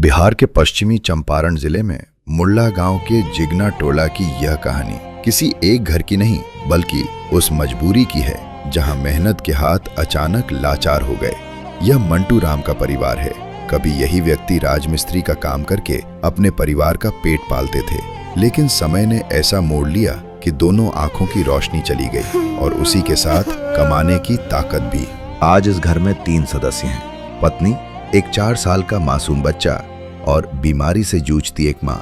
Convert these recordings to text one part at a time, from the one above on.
बिहार के पश्चिमी चंपारण जिले में मुल्ला गांव के जिगना टोला की यह कहानी किसी एक घर की नहीं बल्कि उस मजबूरी की है जहां मेहनत के हाथ अचानक लाचार हो गए। यह मंटू राम का परिवार है। कभी यही व्यक्ति राजमिस्त्री का काम करके अपने परिवार का पेट पालते थे, लेकिन समय ने ऐसा मोड़ लिया कि दोनों आंखों की रोशनी चली गई और उसी के साथ कमाने की ताकत भी। आज इस घर में 3 सदस्य हैं, पत्नी, एक 4 साल का मासूम बच्चा और बीमारी से जूझती एक माँ।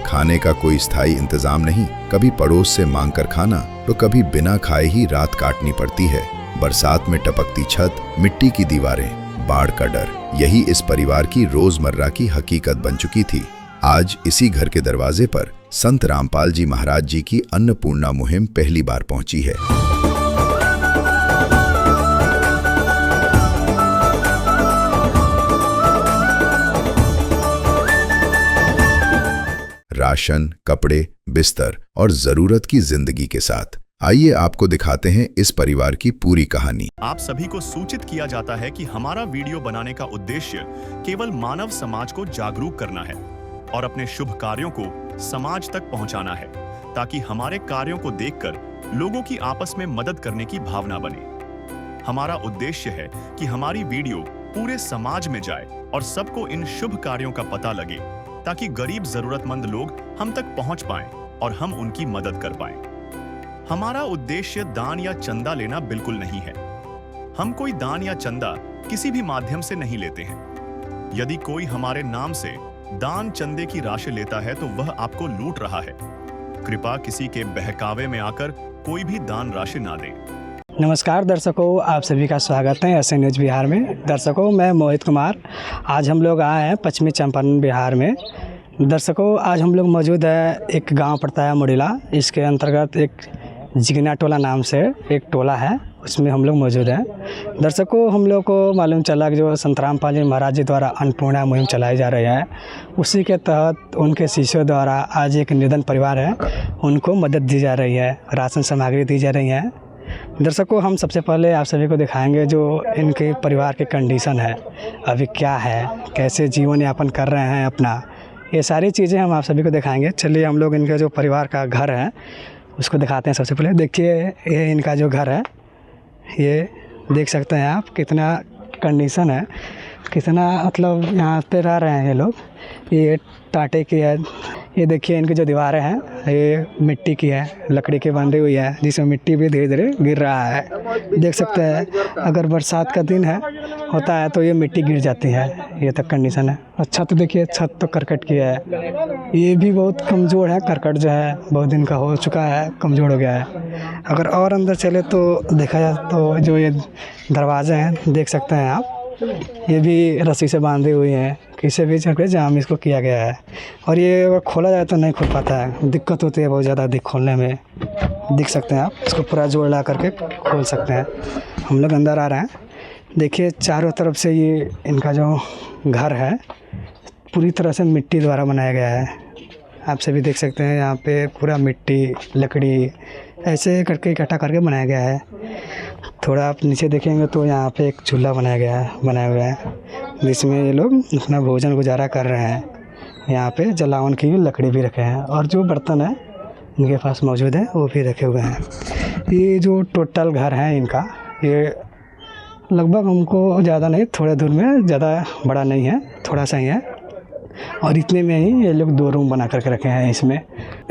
खाने का कोई स्थायी इंतजाम नहीं, कभी पड़ोस से मांग कर खाना तो कभी बिना खाए ही रात काटनी पड़ती है। बरसात में टपकती छत, मिट्टी की दीवारें, बाढ़ का डर, यही इस परिवार की रोजमर्रा की हकीकत बन चुकी थी। आज इसी घर के दरवाजे पर संत रामपाल जी महाराज जी की अन्नपूर्णा मुहिम पहली बार पहुंची है। राशन, कपड़े, बिस्तर और जरूरत की जिंदगी के साथ आइए आपको दिखाते हैं इस परिवार की पूरी कहानी। आप सभी को सूचित किया जाता है कि हमारा वीडियो बनाने का उद्देश्य केवल मानव समाज को जागरूक करना है और अपने शुभ कार्यों को समाज तक पहुंचाना है, ताकि हमारे कार्यों को देखकर लोगों की आपस में मदद करने की भावना बने। हमारा उद्देश्य है कि हमारी वीडियो पूरे समाज में जाए और सबको इन शुभ कार्यों का पता लगे, ताकि गरीब जरूरतमंद लोग हम तक पहुंच पाएं और हम उनकी मदद कर पाएं। हमारा उद्देश्य दान या चंदा लेना बिल्कुल नहीं है। हम कोई दान या चंदा किसी भी माध्यम से नहीं लेते हैं। यदि कोई हमारे नाम से दान चंदे की राशि लेता है तो वह आपको लूट रहा है। कृपया किसी के बहकावे में आकर कोई भी दान राशि ना दें। नमस्कार दर्शकों, आप सभी का स्वागत है एसएन न्यूज़ बिहार में। दर्शकों, मैं मोहित कुमार। आज हम लोग आए हैं पश्चिमी चंपारण बिहार में। दर्शकों, आज हम लोग मौजूद है, एक गांव पड़ता है मुड़ीला, इसके अंतर्गत एक जिगना टोला नाम से एक टोला है, उसमें हम लोग मौजूद हैं। दर्शकों, हम लोग को मालूम चला कि जो संत रामपाल जी महाराज जी द्वारा अन्नपूर्णा मुहिम चलाई जा रही है, उसी के तहत उनके शिष्यों द्वारा आज एक निर्धन परिवार है, उनको मदद दी जा रही है, राशन सामग्री दी जा रही है। दर्शकों, हम सबसे पहले आप सभी को दिखाएंगे जो इनके परिवार की कंडीशन है, अभी क्या है, कैसे जीवन यापन कर रहे हैं अपना, ये सारी चीज़ें हम आप सभी को दिखाएंगे। चलिए हम लोग इनका जो परिवार का घर है उसको दिखाते हैं। सबसे पहले देखिए, ये इनका जो घर है, ये देख सकते हैं आप कितना कंडीशन है, कितना मतलब यहाँ पे रह रहे हैं ये लोग। ये टाटे की है, ये देखिए इनकी जो दीवारें हैं ये मिट्टी की है, लकड़ी की बनी हुई है, जिसमें मिट्टी भी धीरे धीरे गिर रहा है। देख सकते हैं अगर बरसात का दिन है होता है तो ये मिट्टी गिर जाती है, ये तक कंडीशन है। और छत देखिए, छत तो करकट की है, ये भी बहुत कमज़ोर है, करकट जो है बहुत दिन का हो चुका है, कमज़ोर हो गया है। अगर और अंदर चले तो देखा जाए तो जो ये दरवाजे हैं देख सकते हैं आप, ये भी रस्सी से बांधी हुई हैं, किसी भी जगह जाम इसको किया गया है। और ये अगर खोला जाए तो नहीं खुल पाता है, दिक्कत होती है बहुत ज़्यादा खोलने में। देख सकते हैं आप, इसको पूरा जोड़ ला करके खोल सकते हैं। हम लोग अंदर आ रहे हैं। देखिए चारों तरफ से ये इनका जो घर है पूरी तरह से मिट्टी द्वारा बनाया गया है। आप सभी देख सकते हैं यहाँ पे पूरा मिट्टी, लकड़ी ऐसे करके इकट्ठा करके बनाया गया है। थोड़ा आप नीचे देखेंगे तो यहाँ पे एक चूल्हा बनाया हुआ है, जिसमें ये लोग अपना भोजन गुजारा कर रहे हैं। यहाँ पे जलावन की लकड़ी भी रखे हैं और जो बर्तन है इनके पास मौजूद है वो भी रखे हुए हैं। ये जो टोटल घर है इनका, ये लगभग हमको ज़्यादा नहीं, थोड़े दूर में, ज़्यादा बड़ा नहीं है, थोड़ा सा ही है। और इतने में ही ये लोग 2 रूम बना करके रखे हैं इसमें।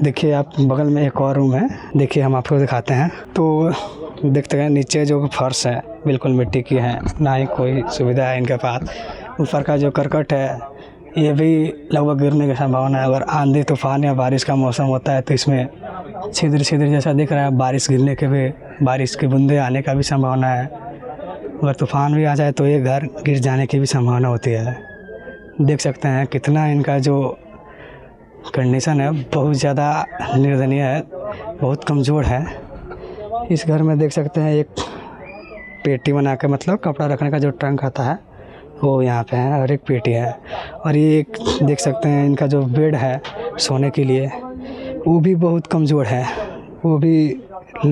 देखिए आप, बगल में एक और रूम है, देखिए हम आपको दिखाते हैं। तो देखते हैं नीचे जो फर्श है बिल्कुल मिट्टी की है, ना ही कोई सुविधा है इनके पास। ऊपर का जो करकट है ये भी लगभग गिरने की संभावना है। अगर आंधी तूफान या बारिश का मौसम होता है तो इसमें छिद्र जैसा दिख रहा है, बारिश गिरने के भी, बारिश की बूंदे आने का भी संभावना है। अगर तूफान भी आ जाए तो ये घर गिर जाने की भी संभावना होती है। देख सकते हैं कितना इनका जो कंडीशन है बहुत ज़्यादा निर्दयनीय है, बहुत कमज़ोर है। इस घर में देख सकते हैं एक पेटी बना के, मतलब कपड़ा रखने का जो टंक आता है वो यहाँ पे है, और एक पेटी है। और ये एक देख सकते हैं इनका जो बेड है सोने के लिए, वो भी बहुत कमज़ोर है, वो भी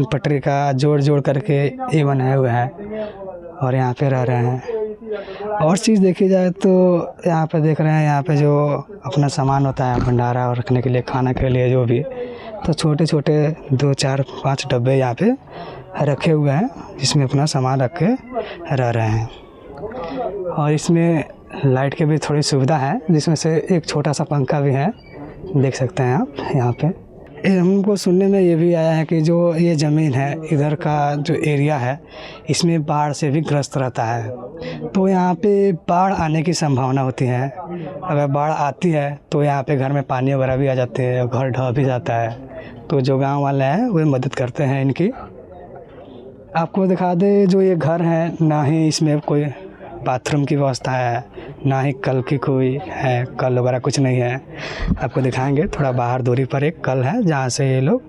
पटरी का जोड़ करके ये बनाए हुए हैं और यहाँ पे रह रहे हैं। और चीज़ देखी जाए तो यहाँ पे देख रहे हैं, यहाँ पे जो अपना सामान होता है भंडारा और रखने के लिए, खाना के लिए जो भी, तो छोटे छोटे 2 4 5 डब्बे यहाँ पे रखे हुए हैं जिसमें अपना सामान रख के रह रहे हैं। और इसमें लाइट की भी थोड़ी सुविधा है, जिसमें से एक छोटा सा पंखा भी है, देख सकते हैं आप यहाँ पे। हमको सुनने में ये भी आया है कि जो ये ज़मीन है, इधर का जो एरिया है, इसमें बाढ़ से भी ग्रस्त रहता है। तो यहाँ पे बाढ़ आने की संभावना होती है। अगर बाढ़ आती है तो यहाँ पे घर में पानी वगैरह भी आ जाते हैं, घर ढह भी जाता है। तो जो गांव वाले हैं वो मदद करते हैं इनकी। आपको दिखा दे, जो ये घर है, ना ही इसमें कोई बाथरूम की व्यवस्था है, ना ही कल की कोई है, कल वगैरह कुछ नहीं है। आपको दिखाएंगे, थोड़ा बाहर दूरी पर एक कल है जहाँ से ये लोग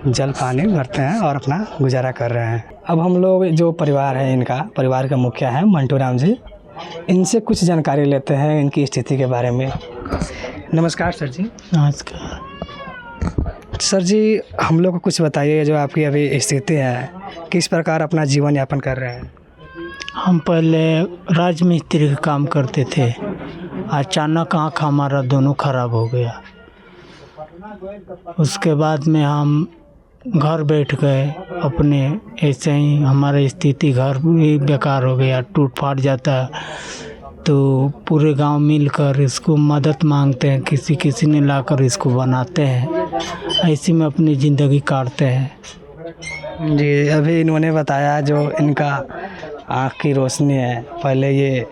जल पानी भरते हैं और अपना गुजारा कर रहे हैं। अब हम लोग जो परिवार है, इनका परिवार का मुखिया है मंटू राम जी, इनसे कुछ जानकारी लेते हैं इनकी स्थिति के बारे में। नमस्कार सर जी। नमस्कार सर जी, हम लोग को कुछ बताइए, जो आपकी अभी स्थिति है, किस प्रकार अपना जीवन यापन कर रहे हैं? हम पहले राजमिस्त्री का काम करते थे। अचानक आँख हमारा दोनों खराब हो गया। उसके बाद में हम घर बैठ गए अपने, ऐसे ही हमारी स्थिति घर भी बेकार हो गया, टूट फाट जाता है। तो पूरे गांव मिलकर इसको मदद मांगते हैं, किसी किसी ने लाकर इसको बनाते हैं, ऐसे में अपनी ज़िंदगी काटते हैं। जी, अभी इन्होंने बताया जो इनका आँख की रोशनी है, पहले ये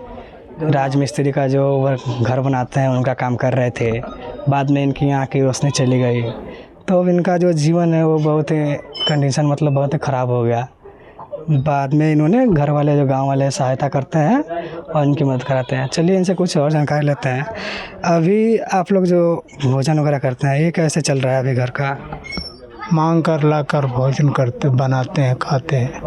राजमिस्त्री का जो घर बनाते हैं उनका काम कर रहे थे, बाद में इनकी आँख की रोशनी चली गई। तो अब इनका जो जीवन है वो बहुत ही कंडीशन, मतलब बहुत ही ख़राब हो गया। बाद में इन्होंने घर वाले, जो गांव वाले सहायता करते हैं और इनकी मदद कराते हैं। चलिए इनसे कुछ और जानकारी लेते हैं। अभी आप लोग जो भोजन वगैरह करते हैं, ये कैसे चल रहा है अभी घर का? मांग कर लाकर भोजन करते, बनाते हैं, खाते हैं।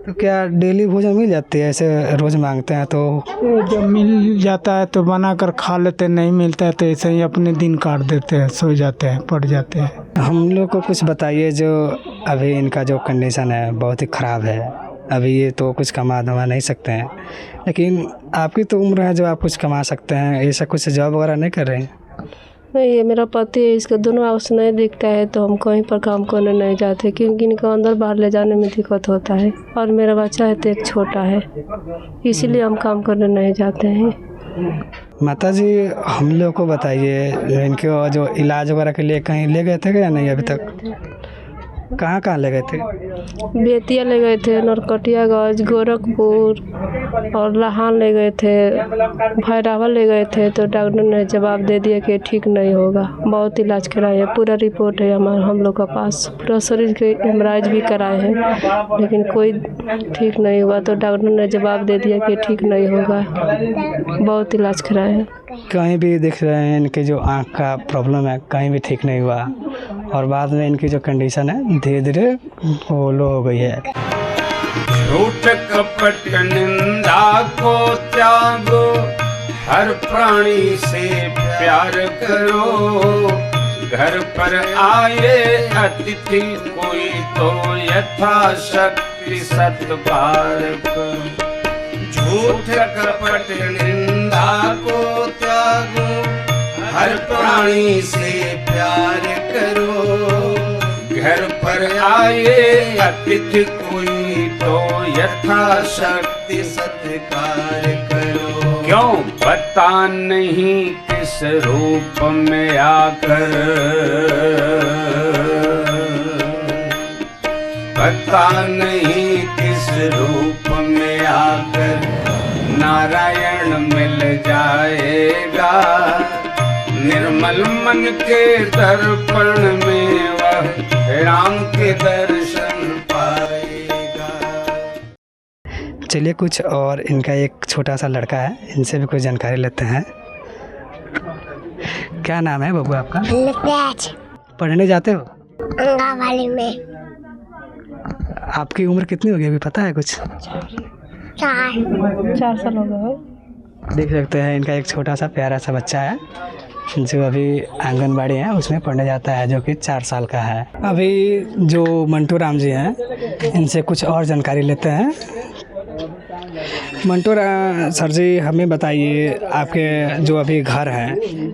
तो क्या डेली भोजन मिल जाती है? ऐसे रोज़ मांगते हैं तो जब मिल जाता है तो बना कर खा लेते हैं, नहीं मिलता है तो ऐसे ही अपने दिन काट देते हैं, सो जाते हैं, पड़ जाते हैं। हम लोग को कुछ बताइए, जो अभी इनका जो कंडीशन है बहुत ही ख़राब है। अभी ये तो कुछ कमा धमा नहीं सकते हैं, लेकिन आपकी तो उम्र है जो आप कुछ कमा सकते हैं। ऐसा कुछ जॉब वगैरह नहीं कर रहे हैं? नहीं, ये मेरा पति है, इसका दोनों आवाज़ नहीं दिखता है तो हम कहीं पर काम करने नहीं जाते, क्योंकि इनका अंदर बाहर ले जाने में दिक्कत होता है। और मेरा बच्चा है तो एक छोटा है, इसीलिए हम काम करने नहीं जाते हैं। माता जी, हम लोग को बताइए, इनके जो इलाज वगैरह के लिए कहीं ले गए थे या नहीं अभी तक? कहाँ ले गए थे? बेतिया ले गए थे, नरकटियागंज, गोरखपुर और लाहान ले गए थे, भैरवा ले गए थे। तो डॉक्टर ने जवाब दे दिया कि ठीक नहीं होगा। बहुत इलाज कराए हैं, पूरा रिपोर्ट है हम लोग का पास, पूरा शरीर के एमआरआई भी कराए हैं, लेकिन कोई ठीक नहीं हुआ। तो डॉक्टर ने जवाब दे दिया कि ठीक नहीं होगा। बहुत इलाज कराए हैं, कहीं भी देख रहे हैं इनके जो आँख का प्रॉब्लम है, कहीं भी ठीक नहीं हुआ। और बाद में इनकी जो कंडीशन है धीरे धीरे वो लो हो गई है। झूठ कपट निंदा को त्यागो, हर प्राणी से प्यार करो। घर पर आए अतिथि कोई तो यथाशक्ति सत्कार करो। झूठ कपट निंदा को त्यागो, हर प्राणी से प्यार करो। घर पर आए अतिथि कोई तो यथाशक्ति सत्कार करो। क्यों पता नहीं किस रूप में आकर, पता नहीं किस रूप में आकर नारायण मिल जाएगा। निर्मल मन के दर्पण में वह राम के दर्शन पाएगा। चलिए कुछ और, इनका एक छोटा सा लड़का है, इनसे भी कुछ जानकारी लेते हैं। क्या नाम है बबू आपका? पढ़ने जाते हो? आंगनबाड़ी में। आपकी उम्र कितनी होगी अभी, पता है कुछ? 4 साल हो गए। देख सकते हैं इनका एक छोटा सा प्यारा सा बच्चा है जो अभी आंगनबाड़ी है उसमें पढ़ने जाता है, जो कि 4 साल का है। अभी जो मंटू राम जी हैं, इनसे कुछ और जानकारी लेते हैं। मंटू सर जी, हमें बताइए आपके जो अभी घर है,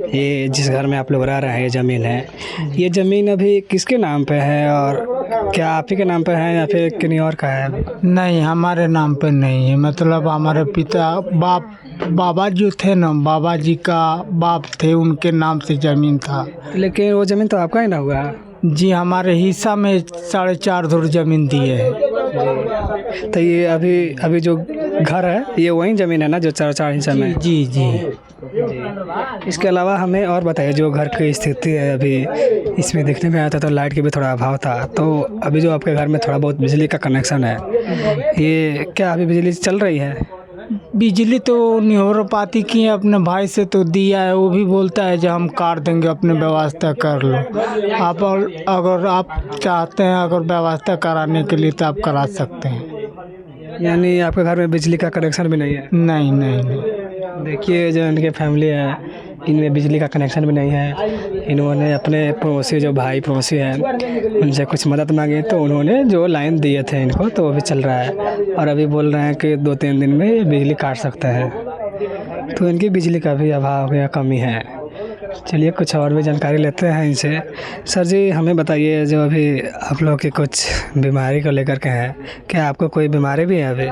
ये जिस घर में आप लोग रह रहे हैं, ये ज़मीन है, ये ज़मीन अभी किसके नाम पे है और क्या आप ही के नाम पे है या फिर किन्हीं और का है? नहीं, हमारे नाम पे नहीं है। मतलब हमारे पिता बाबा जो थे ना, बाबा जी का बाप थे, उनके नाम से ज़मीन था। लेकिन वो ज़मीन तो आपका ही ना हुआ? जी, हमारे हिस्सा में 4.5 धुर ज़मीन दिए है। तो ये अभी जो घर है, ये वही ज़मीन है ना जो 4 हिस्सा में? जी जी। इसके अलावा हमें और बताइए जो घर की स्थिति है अभी, इसमें देखने में आया था तो लाइट की भी थोड़ा अभाव था, तो अभी जो आपके घर में थोड़ा बहुत बिजली का कनेक्शन है, ये क्या अभी बिजली चल रही है? बिजली तो निहोरपाती की है, अपने भाई से तो दिया है, वो भी बोलता है जो हम काट देंगे, अपने व्यवस्था कर लो आप। और अगर आप चाहते हैं अगर व्यवस्था कराने के लिए तो आप करा सकते हैं। यानी आपके घर में बिजली का कनेक्शन भी नहीं है? नहीं नहीं नहीं। देखिए जो इनके फैमिली है, इनमें बिजली का कनेक्शन भी नहीं है। इन्होंने अपने पड़ोसी, जो भाई पड़ोसी हैं, उनसे कुछ मदद मांगी तो उन्होंने जो लाइन दिए थे इनको, तो वो भी चल रहा है। और अभी बोल रहे हैं कि 2-3 दिन में बिजली काट सकते हैं, तो इनकी बिजली का भी अभाव या कमी है। चलिए कुछ और भी जानकारी लेते हैं इनसे। सर जी, हमें बताइए जो अभी आप लोग की कुछ बीमारी को लेकर के हैं, क्या आपको कोई बीमारी भी है अभी?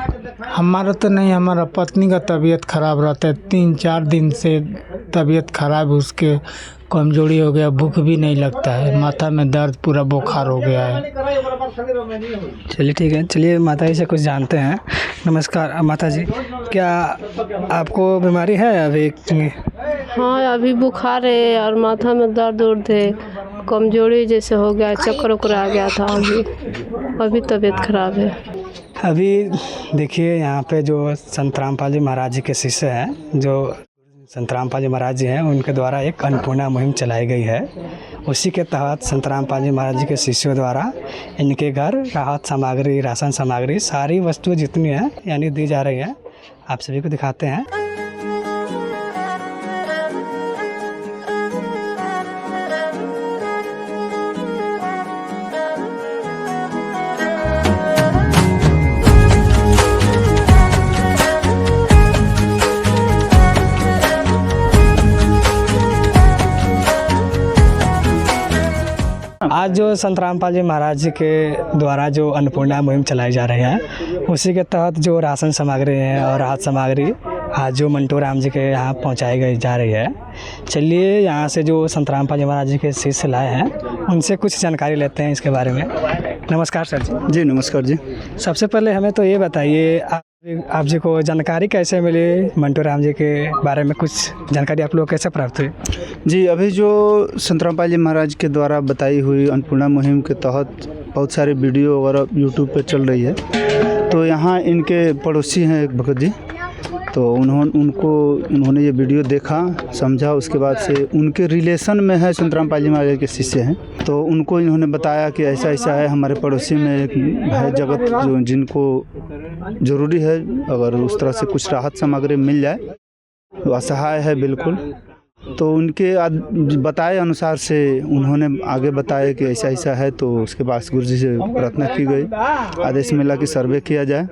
हमारा तो नहीं, हमारा पत्नी का तबीयत ख़राब रहता है। 3-4 दिन से तबीयत ख़राब है, उसके कमजोरी हो गया, भूख भी नहीं लगता है, माथा में दर्द, पूरा बुखार हो गया है। चलिए ठीक है, चलिए माता जी से कुछ जानते हैं। नमस्कार माता जी, क्या आपको बीमारी है अभी? हाँ, अभी बुखार है और माथा में दर्द उर्द है, कमजोरी जैसे हो गया, चक्कर उक्कर आ गया था। अभी तबीयत खराब है। अभी देखिए यहाँ पे जो संत रामपाल जी महाराज जी के शिष्य हैं, जो संत रामपाल जी महाराज जी हैं, उनके द्वारा एक अन्नपूर्णा मुहिम चलाई गई है। उसी के तहत संत रामपाल जी महाराज जी के शिष्यों द्वारा इनके घर राहत सामग्री, राशन सामग्री, सारी वस्तुएं जितनी हैं यानी दी जा रही हैं। आप सभी को दिखाते हैं। आज जो संत रामपाल जी महाराज जी के द्वारा जो अन्नपूर्णा मुहिम चलाई जा रही है, उसी के तहत जो राशन सामग्री है और राहत सामग्री आज जो मंटू राम जी के यहाँ पहुँचाई गई जा रही है। चलिए यहाँ से जो संत रामपाल जी महाराज जी के शिष्य लाए हैं, उनसे कुछ जानकारी लेते हैं इसके बारे में। नमस्कार सर जी। जी नमस्कार जी। सबसे पहले हमें तो ये बताइए, आप जी को जानकारी कैसे मिली मंटू राम जी के बारे में? कुछ जानकारी आप लोग कैसे प्राप्त हुई? जी, अभी जो संत रामपाल जी महाराज के द्वारा बताई हुई अन्नपूर्णा मुहिम के तहत बहुत सारे वीडियो वगैरह यूट्यूब पे चल रही है, तो यहाँ इनके पड़ोसी हैं एक भगत जी, तो उन्होंने ये वीडियो देखा, समझा, उसके बाद से उनके रिलेशन में है संत रामपाल जी महाराज के शिष्य हैं, तो उनको इन्होंने बताया कि ऐसा ऐसा है, हमारे पड़ोसी में एक है जगत जो जिनको ज़रूरी है, अगर उस तरह से कुछ राहत सामग्री मिल जाए, तो असहाय है बिल्कुल। तो उनके बताए अनुसार से उन्होंने आगे बताया कि ऐसा ऐसा है, तो उसके बाद गुरु जी से प्रार्थना की गई, आदेश मिला कि सर्वे किया जाए।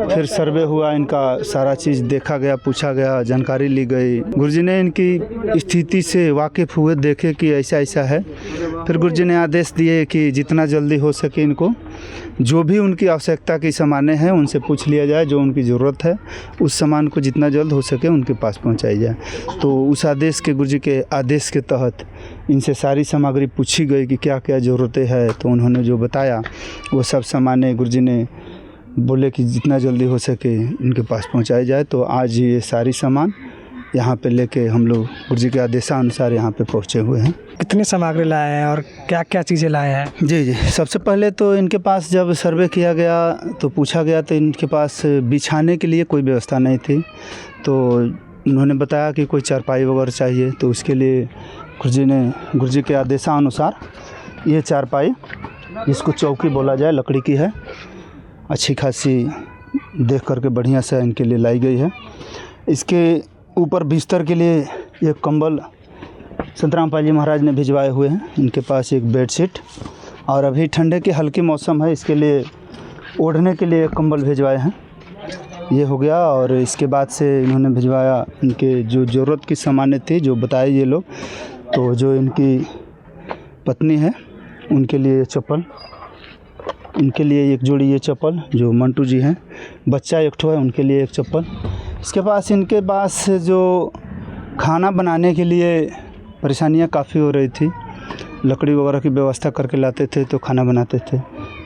फिर सर्वे हुआ, इनका सारा चीज़ देखा गया, पूछा गया, जानकारी ली गई। गुरु जी ने इनकी स्थिति से वाकिफ़ हुए, देखे कि ऐसा ऐसा है। फिर गुरु जी ने आदेश दिए कि जितना जल्दी हो सके इनको जो भी उनकी आवश्यकता की सामान है उनसे पूछ लिया जाए, जो उनकी ज़रूरत है उस सामान को जितना जल्द हो सके उनके पास पहुंचाई जाए। तो उस आदेश के, गुरु जी के आदेश के तहत इनसे सारी सामग्री पूछी गई कि क्या क्या ज़रूरतें है, तो उन्होंने जो बताया वो सब सामान गुरु जी ने बोले कि जितना जल्दी हो सके इनके पास पहुँचाई जाए। तो आज ये सारी सामान यहाँ पे लेके हम लोग गुरु जी के आदेशानुसार यहाँ पे पहुँचे हुए हैं। कितनी सामग्री लाए हैं और क्या क्या चीज़ें लाए हैं? जी जी, सबसे पहले तो इनके पास जब सर्वे किया गया तो पूछा गया, तो इनके पास बिछाने के लिए कोई व्यवस्था नहीं थी, तो उन्होंने बताया कि कोई चारपाई वगैरह चाहिए, तो उसके लिए गुरु जी के आदेशानुसार ये चारपाई, जिसको चौकी बोला जाए, लकड़ी की है, अच्छी खासी देख करके बढ़िया से इनके लिए लाई गई है। इसके ऊपर बिस्तर के लिए एक कंबल संत रामपाल जी महाराज ने भिजवाए हुए हैं। इनके पास एक बेडशीट, और अभी ठंडे की हल्की मौसम है, इसके लिए ओढ़ने के लिए एक कंबल भिजवाए हैं। ये हो गया। और इसके बाद से इन्होंने भिजवाया इनके जो ज़रूरत की सामानें थी जो बताए ये लोग, तो जो इनकी पत्नी है उनके लिए ये चप्पल, इनके लिए एक जोड़ी ये चप्पल जो मंटू जी हैं, बच्चा एक ठो है उनके लिए एक चप्पल। इनके पास जो खाना बनाने के लिए परेशानियां काफ़ी हो रही थी, लकड़ी वगैरह की व्यवस्था करके लाते थे तो खाना बनाते थे।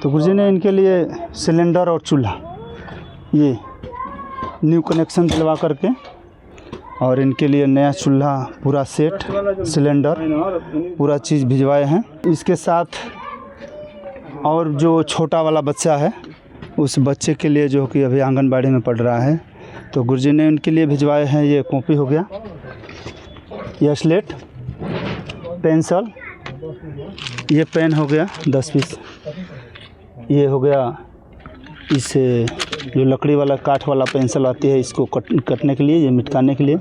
तो गुरुजी ने इनके लिए सिलेंडर और चूल्हा ये न्यू कनेक्शन दिलवा करके, और इनके लिए नया चूल्हा पूरा सेट, सिलेंडर पूरा चीज़ भिजवाए हैं। इसके साथ और जो छोटा वाला बच्चा है उस बच्चे के लिए जो कि अभी आंगनबाड़ी में पढ़ रहा है, तो गुरुजी ने उनके लिए भिजवाए हैं ये कॉपी हो गया, यह स्लेट, पेंसिल, ये पेन हो गया 10 पीस, ये हो गया इस जो लकड़ी वाला काठ वाला पेंसिल आती है इसको कटने के लिए, ये मिटकाने के लिए,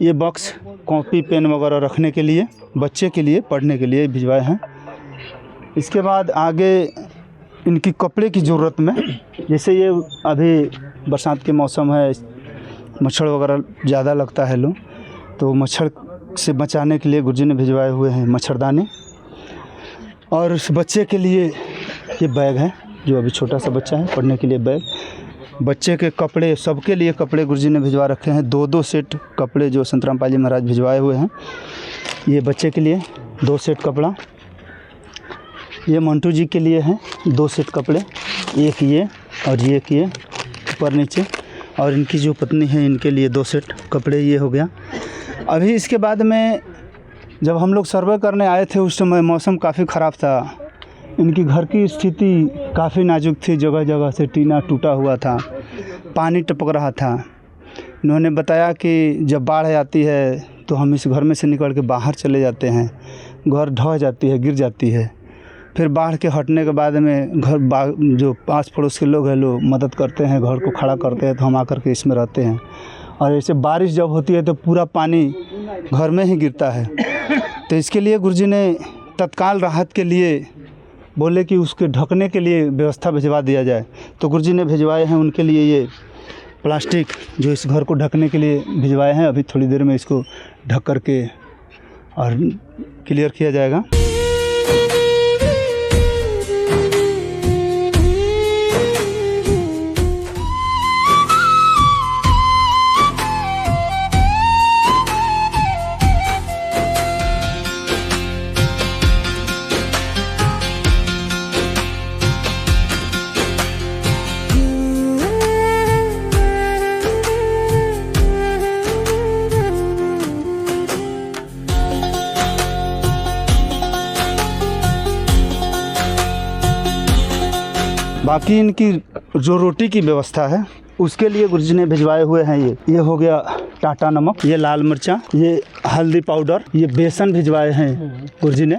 ये बॉक्स कॉपी पेन वगैरह रखने के लिए, बच्चे के लिए पढ़ने के लिए भिजवाए हैं। इसके बाद आगे इनकी कपड़े की ज़रूरत में, जैसे ये अभी बरसात के मौसम है, मच्छर वगैरह ज़्यादा लगता है लोग, तो मच्छर से बचाने के लिए गुरुजी ने भिजवाए हुए हैं मच्छरदानी। और उस बच्चे के लिए ये बैग है, जो अभी छोटा सा बच्चा है, पढ़ने के लिए बैग, बच्चे के कपड़े, सबके लिए कपड़े गुरुजी ने भिजवा रखे हैं, 2-2 सेट कपड़े जो संतरामपाल जी महाराज भिजवाए हुए हैं। ये बच्चे के लिए 2 सेट कपड़ा, ये मंटू जी के लिए हैं 2 सेट कपड़े, एक ये और ये किए ऊपर नीचे, और इनकी जो पत्नी है इनके लिए 2 सेट कपड़े, ये हो गया। अभी इसके बाद में जब हम लोग सर्वे करने आए थे उस समय मौसम काफ़ी ख़राब था, इनकी घर की स्थिति काफ़ी नाजुक थी, जगह जगह से टीना टूटा हुआ था, पानी टपक रहा था। इन्होंने बताया कि जब बाढ़ आती है तो हम इस घर में से निकल के बाहर चले जाते हैं, घर ढह जाती है, गिर जाती है, फिर बाढ़ के हटने के बाद में घर जो पास पड़ोस के लोग हैं लोग मदद करते हैं, घर को खड़ा करते हैं, तो हम आकर के इसमें रहते हैं। और ऐसे बारिश जब होती है तो पूरा पानी घर में ही गिरता है, तो इसके लिए गुरुजी ने तत्काल राहत के लिए बोले कि उसके ढकने के लिए व्यवस्था भिजवा दिया जाए, तो गुरुजी ने भिजवाए हैं उनके लिए ये प्लास्टिक जो इस घर को ढकने के लिए भिजवाए हैं। अभी थोड़ी देर में इसको ढक करके और क्लियर किया जाएगा। बाकी इनकी जो रोटी की व्यवस्था है उसके लिए गुरुजी ने भिजवाए हुए हैं ये हो गया टाटा नमक, ये लाल मिर्चा, ये हल्दी पाउडर, ये बेसन भिजवाए हैं गुरुजी ने,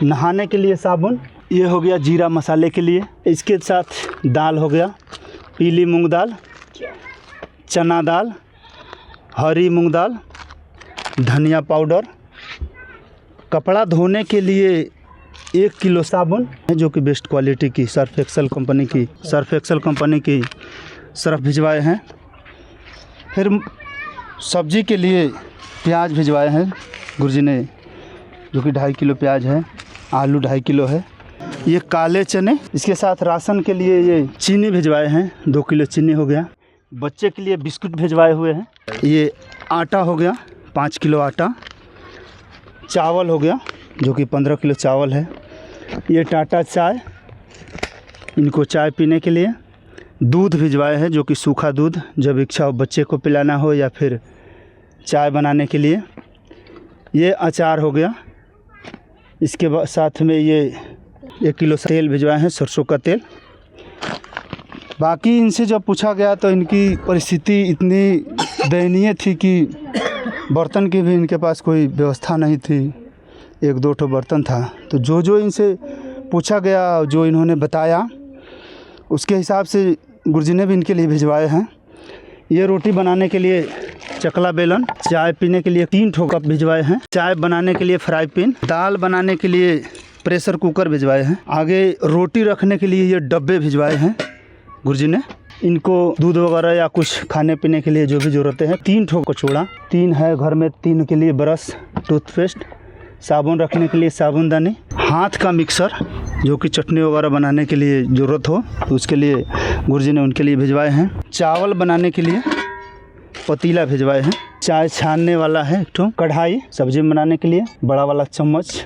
नहाने के लिए साबुन, ये हो गया जीरा मसाले के लिए। इसके साथ दाल हो गया, पीली मूंग दाल, चना दाल, हरी मूंग दाल, धनिया पाउडर, कपड़ा धोने के लिए 1 किलो साबुन है जो कि बेस्ट क्वालिटी की सर्फ एक्सेल कंपनी की सर्फ भिजवाए हैं। फिर सब्जी के लिए प्याज भिजवाए हैं गुरुजी ने, जो कि 2.5 किलो प्याज है, आलू 2.5 किलो है, ये काले चने, इसके साथ राशन के लिए ये चीनी भिजवाए हैं, 2 किलो चीनी हो गया। बच्चे के लिए बिस्कुट भिजवाए हुए हैं, ये आटा हो गया 5 किलो आटा, चावल हो गया जो कि 15 किलो चावल है, ये टाटा चाय, इनको चाय पीने के लिए, दूध भिजवाए हैं जो कि सूखा दूध, जब इच्छा हो बच्चे को पिलाना हो या फिर चाय बनाने के लिए, ये अचार हो गया। इसके साथ में ये 1 किलो तेल भिजवाए हैं, सरसों का तेल। बाकी इनसे जब पूछा गया तो इनकी परिस्थिति इतनी दयनीय थी कि बर्तन की भी इनके पास कोई व्यवस्था नहीं थी, 1-2 ठो बर्तन था। तो जो इनसे पूछा गया, जो इन्होंने बताया उसके हिसाब से गुरुजी ने भी इनके लिए भिजवाए हैं। ये रोटी बनाने के लिए चकला बेलन, चाय पीने के लिए 3 ठो कप भिजवाए हैं, चाय बनाने के लिए फ्राई पैन, दाल बनाने के लिए प्रेशर कुकर भिजवाए हैं, आगे रोटी रखने के लिए ये डब्बे भिजवाए हैं गुरुजी ने। इनको दूध वगैरह या कुछ खाने पीने के लिए जो भी ज़रूरतें हैं। 3 ठो कचौड़ा, 3 है घर में, 3 के लिए ब्रश, टूथपेस्ट, साबुन रखने के लिए साबुनदानी, हाथ का मिक्सर जो कि चटनी वगैरह बनाने के लिए ज़रूरत हो तो उसके लिए गुरुजी ने उनके लिए भिजवाए हैं। चावल बनाने के लिए पतीला भिजवाए हैं। चाय छानने वाला है एक ठो, कढ़ाई सब्जी बनाने के लिए, बड़ा वाला चम्मच,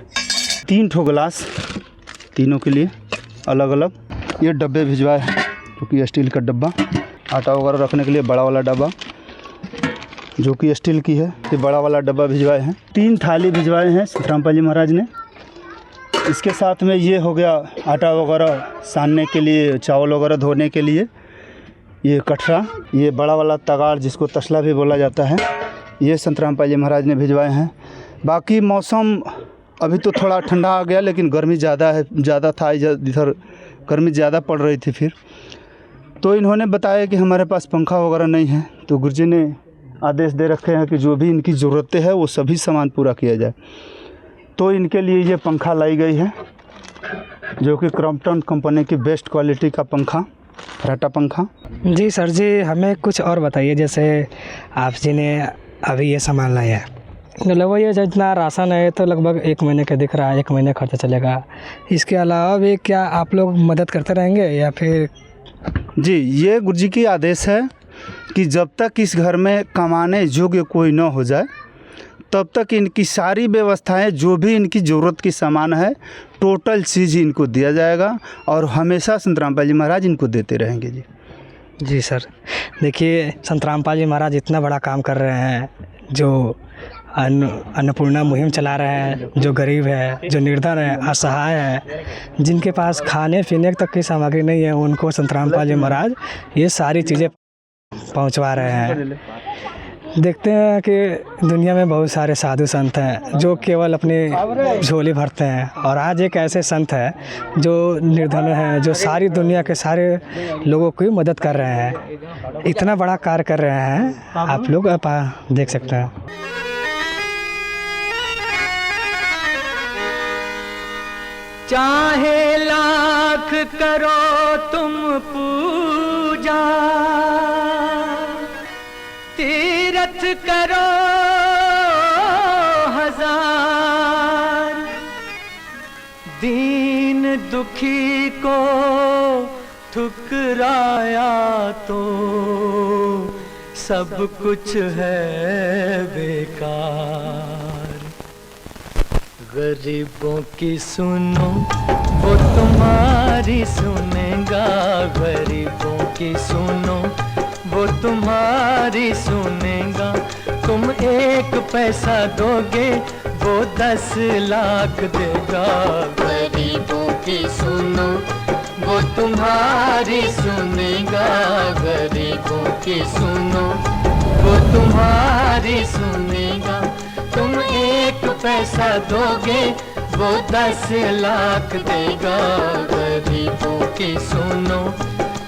3 ठो गिलास, तीनों के लिए अलग अलग। ये डब्बे भिजवाए हैं जो कि स्टील का डब्बा, आटा वगैरह रखने के लिए बड़ा वाला डब्बा जो कि स्टील की है, ये बड़ा वाला डब्बा भिजवाए हैं। 3 थाली भिजवाए हैं संतरामपाल जी महाराज ने। इसके साथ में ये हो गया आटा वगैरह सानने के लिए, चावल वगैरह धोने के लिए, ये कटरा, ये बड़ा वाला तगाड़ जिसको तसला भी बोला जाता है, ये संतरामपाल जी महाराज ने भिजवाए हैं। बाकी मौसम अभी तो थोड़ा ठंडा आ गया, लेकिन गर्मी ज़्यादा था इधर, गर्मी ज़्यादा पड़ रही थी। फिर तो इन्होंने बताया कि हमारे पास पंखा वगैरह नहीं है, तो गुरुजी ने आदेश दे रखे हैं कि जो भी इनकी ज़रूरतें हैं वो सभी सामान पूरा किया जाए। तो इनके लिए ये पंखा लाई गई है जो कि क्रॉम्पटन कंपनी की बेस्ट क्वालिटी का पंखा, फर्राटा पंखा। जी सर जी, हमें कुछ और बताइए। जैसे आप जी ने अभी ये सामान लाया है, लगभग ये जितना राशन है तो लगभग 1 महीने का दिख रहा है, 1 महीने खर्चा चलेगा। इसके अलावा भी क्या आप लोग मदद करते रहेंगे या फिर? जी, ये गुरुजी की आदेश है कि जब तक इस घर में कमाने योग्य कोई न हो जाए तब तक इनकी सारी व्यवस्थाएं, जो भी इनकी ज़रूरत की सामान है, टोटल चीज़ इनको दिया जाएगा और हमेशा संतरामपाल जी महाराज इनको देते रहेंगे। जी सर, देखिए संतरामपाल जी महाराज इतना बड़ा काम कर रहे हैं, जो अन्नपूर्णा मुहिम चला रहे हैं, जो गरीब है, जो निर्धन है, असहाय है, जिनके पास खाने पीने तक की सामग्री नहीं है, उनको संतरामपाल जी महाराज ये सारी चीज़ें पहुंचवा रहे हैं। देखते हैं कि दुनिया में बहुत सारे साधु संत हैं जो केवल अपनी झोली भरते हैं, और आज एक ऐसे संत हैं जो निर्धन हैं, जो सारी दुनिया के सारे लोगों की मदद कर रहे हैं। इतना बड़ा कार्य कर रहे हैं, आप लोग देख सकते हैं। चाहे लाख करो तुम पूजा, तीरथ करो 1000, दीन दुखी को ठुकराया तो सब कुछ है बेकार। गरीबों की सुनो वो तुम्हारी सुनेगा, गरीबों की सुनो वो तुम्हारी सुनेगा। तुम 1 पैसा दोगे वो 10 लाख देगा। गरीबों की सुनो वो तुम्हारी सुनेगा, गरीबों की सुनो वो तुम्हारी सुनेगा। तुम 1 पैसा दोगे वो 10 लाख देगा। गरीबों की सुनो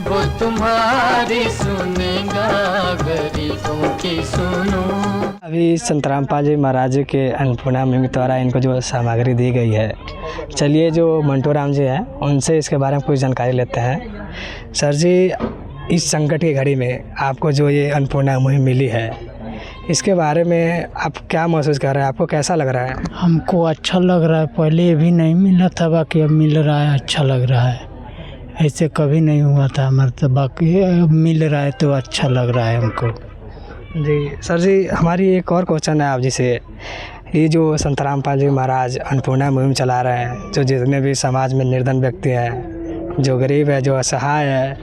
वो तुम्हारी सुनेगा, गरीबों की सुनो। अभी संतरामपाल जी महाराज के अन्नपूर्णा मुहिम द्वारा इनको जो सामग्री दी गई है, चलिए जो मंटू राम जी हैं उनसे इसके बारे में कुछ जानकारी लेते हैं। सर जी, इस संकट की घड़ी में आपको जो ये अन्नपूर्णा मुहिम मिली है, इसके बारे में आप क्या महसूस कर रहे हैं? आपको कैसा लग रहा है? हमको अच्छा लग रहा है, पहले भी नहीं मिला था, बाकी अब मिल रहा है, अच्छा लग रहा है। ऐसे कभी नहीं हुआ था हमारे, तो बाकी अब मिल रहा है तो अच्छा लग रहा है हमको। जी सर जी, हमारी एक और क्वेश्चन है आप जी से। ये जो संतरामपाल जी महाराज अन्नपूर्णा मुहिम चला रहे हैं, जो जितने भी समाज में निर्धन व्यक्ति हैं, जो गरीब है, जो असहाय है,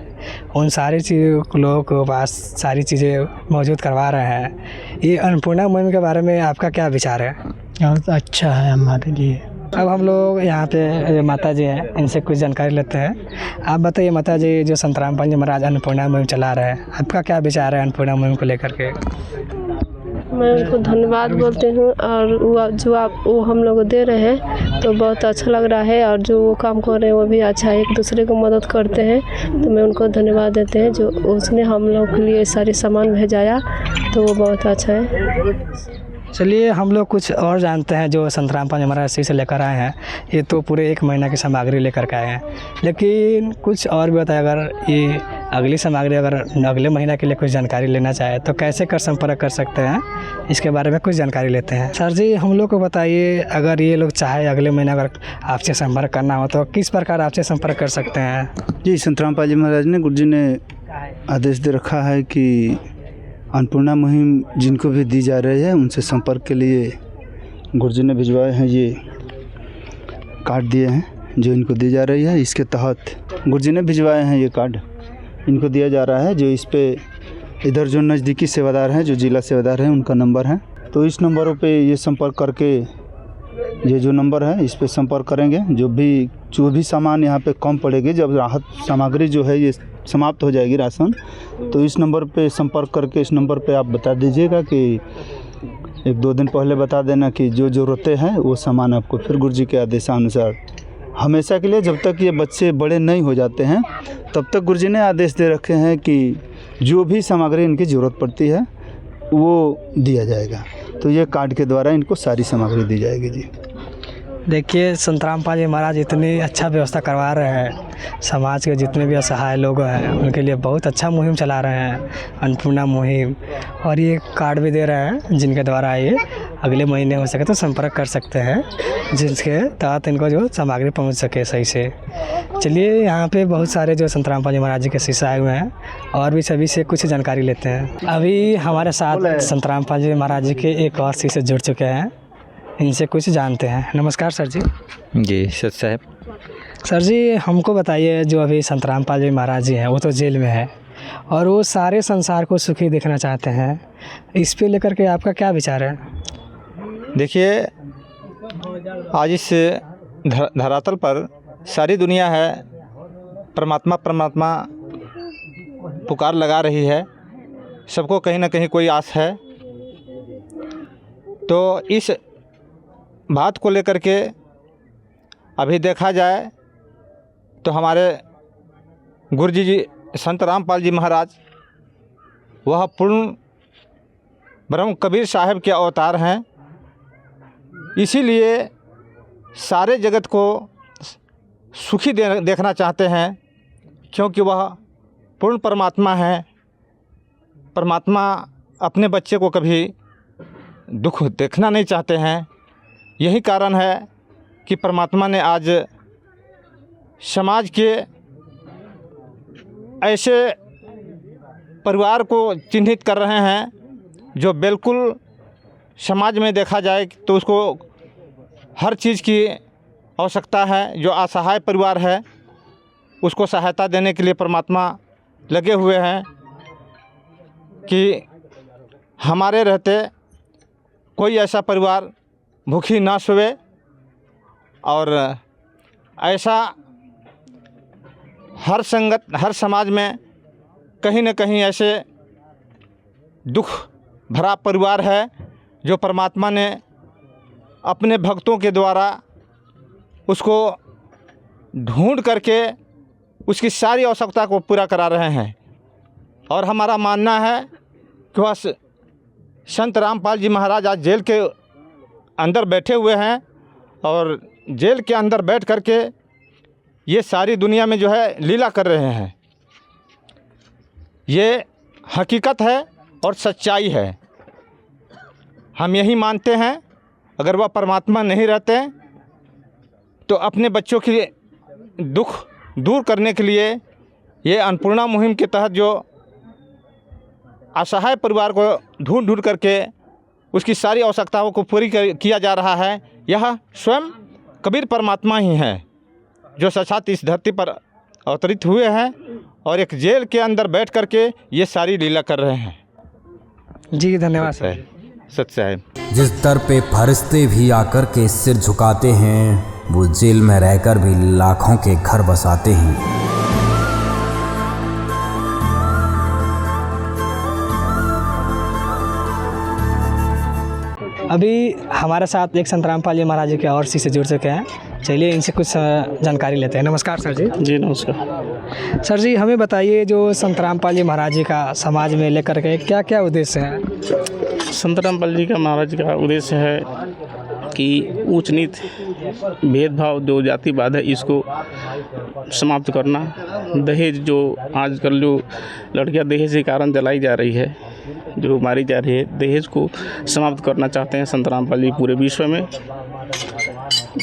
उन सारी चीज़ों लोगों के पास सारी चीज़ें मौजूद करवा रहे हैं। ये अन्नपूर्णा मुहिम के बारे में आपका क्या विचार है? बहुत अच्छा है हमारे लिए। अब हम लोग यहाँ पे माता जी हैं, इनसे कुछ जानकारी लेते हैं। आप बताइए माता जी, जो संतरामपाल जी महाराज अन्नपूर्णा मुहिम चला रहे हैं, आपका क्या विचार है अन्नपूर्णा मुहिम को लेकर के? मैं उनको धन्यवाद बोलती हूँ, और वो हम लोग दे रहे हैं तो बहुत अच्छा लग रहा है, और जो वो काम कर रहे हैं वो भी अच्छा है, एक दूसरे को मदद करते हैं, तो मैं उनको धन्यवाद देते हैं। जो उसने हम लोग के लिए सारे सामान भेजाया तो वो बहुत अच्छा है। चलिए हम लोग कुछ और जानते हैं जो संतरामपाल जी महाराज से लेकर आए हैं। ये तो पूरे 1 महीना की सामग्री लेकर के आए हैं, लेकिन कुछ और भी बताए। अगर ये अगली सामग्री अगर अगले महीना के लिए कुछ जानकारी लेना चाहे तो कैसे कर संपर्क कर सकते हैं, इसके बारे में कुछ जानकारी लेते हैं। सर जी, हम लोग को बताइए, अगर ये लोग चाहे अगले महीना अगर आपसे संपर्क करना हो तो किस प्रकार आपसे संपर्क कर सकते हैं? जी, संत रामपाल जी महाराज ने, गुरु जी ने आदेश दे रखा है कि अन्नपूर्णा मुहिम जिनको भी दी जा रही है उनसे संपर्क के लिए गुरु जी ने भिजवाए हैं, ये कार्ड दिए हैं जो इनको दी जा रही है। इसके तहत गुरु जी ने भिजवाए हैं ये कार्ड, इनको दिया जा रहा है। जो इस पे इधर जो नज़दीकी सेवादार हैं, जो जिला सेवादार हैं, उनका नंबर है, तो इस नंबरों पे ये संपर्क करके, ये जो नंबर है इस पे संपर्क करेंगे। जो भी सामान यहाँ पे कम पड़ेगी, जब राहत सामग्री जो है ये समाप्त हो जाएगी राशन, तो इस नंबर पे संपर्क करके इस नंबर पे आप बता दीजिएगा कि 1-2 दिन पहले बता देना कि जो ज़रूरतें हैं वो सामान आपको फिर गुरु जी के आदेशानुसार हमेशा के लिए, जब तक ये बच्चे बड़े नहीं हो जाते हैं तब तक गुरु जी ने आदेश दे रखे हैं कि जो भी सामग्री इनकी ज़रूरत पड़ती है वो दिया जाएगा। तो ये कार्ड के द्वारा इनको सारी सामग्री दी जाएगी। जी देखिए, संत रामपाल जी महाराज इतनी अच्छा व्यवस्था करवा रहे हैं, समाज के जितने भी असहाय लोग हैं उनके लिए बहुत अच्छा मुहिम चला रहे हैं, अन्नपूर्णा मुहिम, और ये कार्ड भी दे रहे हैं जिनके द्वारा ये अगले महीने हो सके तो संपर्क कर सकते हैं, जिसके तहत इनको जो सामग्री पहुंच सके सही से। चलिए, यहाँ पे बहुत सारे जो संत रामपाल जी महाराज जी के शिष्य आए हुए हैं और भी सभी से कुछ जानकारी लेते हैं। अभी हमारे साथ संत रामपाल जी महाराज जी के एक और शिष्य जुड़ चुके हैं, इनसे कुछ जानते हैं। नमस्कार सर जी। जी सत साहब। सर जी, हमको बताइए, जो अभी संत रामपाल जी महाराज जी हैं वो तो जेल में है और वो सारे संसार को सुखी देखना चाहते हैं, इस पे लेकर के आपका क्या विचार है? देखिए, आज इस धरातल पर सारी दुनिया है परमात्मा परमात्मा पुकार लगा रही है, सबको कहीं ना कहीं कोई आस है। तो इस बात को लेकर के अभी देखा जाए तो हमारे गुरु जी संत रामपाल जी महाराज वह पूर्ण ब्रह्म कबीर साहब के अवतार हैं, इसीलिए सारे जगत को सुखी देखना चाहते हैं, क्योंकि वह पूर्ण परमात्मा है। परमात्मा अपने बच्चे को कभी दुख देखना नहीं चाहते हैं। यही कारण है कि परमात्मा ने आज समाज के ऐसे परिवार को चिन्हित कर रहे हैं जो बिल्कुल समाज में देखा जाए तो उसको हर चीज़ की आवश्यकता है। जो असहाय परिवार है उसको सहायता देने के लिए परमात्मा लगे हुए हैं कि हमारे रहते कोई ऐसा परिवार भूखी ना सोए, और ऐसा हर संगत हर समाज में कहीं न कहीं ऐसे दुख भरा परिवार है जो परमात्मा ने अपने भक्तों के द्वारा उसको ढूंढ करके उसकी सारी आवश्यकता को पूरा करा रहे हैं। और हमारा मानना है कि वह संत रामपाल जी महाराज आज जेल के अंदर बैठे हुए हैं और जेल के अंदर बैठ करके ये सारी दुनिया में जो है लीला कर रहे हैं। ये हकीकत है और सच्चाई है। हम यही मानते हैं, अगर वह परमात्मा नहीं रहते तो अपने बच्चों की दुख दूर करने के लिए ये अन्नपूर्णा मुहिम के तहत जो असहाय परिवार को ढूंढ करके उसकी सारी आवश्यकताओं को पूरी किया जा रहा है, यह स्वयं कबीर परमात्मा ही हैं जो साक्षात इस धरती पर अवतरित हुए हैं और एक जेल के अंदर बैठ करके ये सारी लीला कर रहे हैं। जी धन्यवाद सर। सत्य है। जिस दर पे फरिश्ते भी आकर के सिर झुकाते हैं, वो जेल में रहकर भी लाखों के घर बसाते हैं। अभी हमारे साथ एक संत रामपाल जी महाराज जी के और शिष्य जुड़ चुके हैं, चलिए इनसे कुछ जानकारी लेते हैं। नमस्कार सर जी। जी नमस्कार। सर जी, हमें बताइए, जो संत रामपाल जी महाराज जी का समाज में लेकर के क्या क्या उद्देश्य है? संत रामपाल जी का महाराज का उद्देश्य है कि ऊंच नीच भेदभाव जो जातिवाद है इसको समाप्त करना। दहेज जो आजकल जो लड़कियां दहेज के कारण जलाई जा रही है, जो मारी जा रही है, दहेज को समाप्त करना चाहते हैं संत रामपाल जी पूरे विश्व में।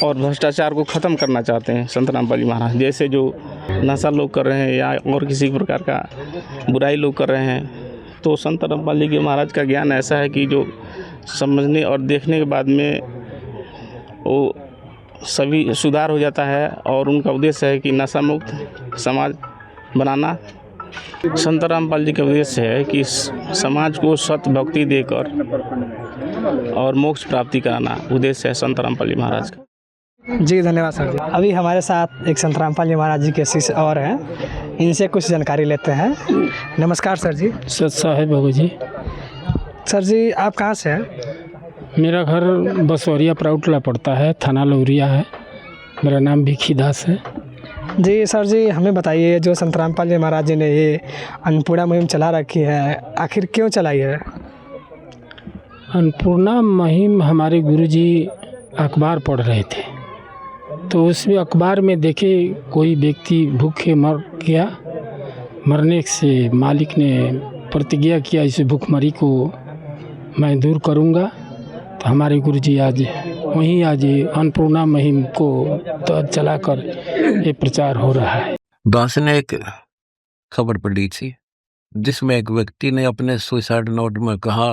और भ्रष्टाचार को ख़त्म करना चाहते हैं संत रामपाल जी महाराज। जैसे जो नशा लोग कर रहे हैं या और किसी प्रकार का बुराई लोग कर रहे हैं, तो संत रामपाल जी के महाराज का ज्ञान ऐसा है कि जो समझने और देखने के बाद में वो सभी सुधार हो जाता है। और उनका उद्देश्य है कि नशा मुक्त समाज बनाना। संत रामपाल जी का उद्देश्य है कि समाज को सत भक्ति देकर और मोक्ष प्राप्ति कराना उद्देश्य है संत रामपाल जी महाराज का। जी धन्यवाद सर जी। अभी हमारे साथ एक संत रामपाल जी महाराज जी के शिष्य और हैं, इनसे कुछ जानकारी लेते हैं। नमस्कार सर जी। सत साहेब बाबू जी। सर जी आप कहाँ से हैं? मेरा घर बसवरिया प्राउटला पड़ता है, थाना लौरिया है। मेरा नाम भिखी दास है। जी सर जी हमें बताइए, जो संत रामपाल जी महाराज जी ने ये अन्नपूर्णा मुहिम चला रखी है, आखिर क्यों चलाई है? अन्नपूर्णा मुहिम हमारे गुरुजी अखबार पढ़ रहे थे, तो उसमें अखबार में देखे कोई व्यक्ति भूखे मर गया। मरने से मालिक ने प्रतिज्ञा किया इस भूखमरी को मैं दूर करूंगा। तो हमारे गुरुजी आज अन्नपूर्णा मुहिम को तो चलाकर ये प्रचार हो रहा है। दास ने एक खबर पढ़ी थी जिसमें एक व्यक्ति ने अपने सुसाइड नोट में कहा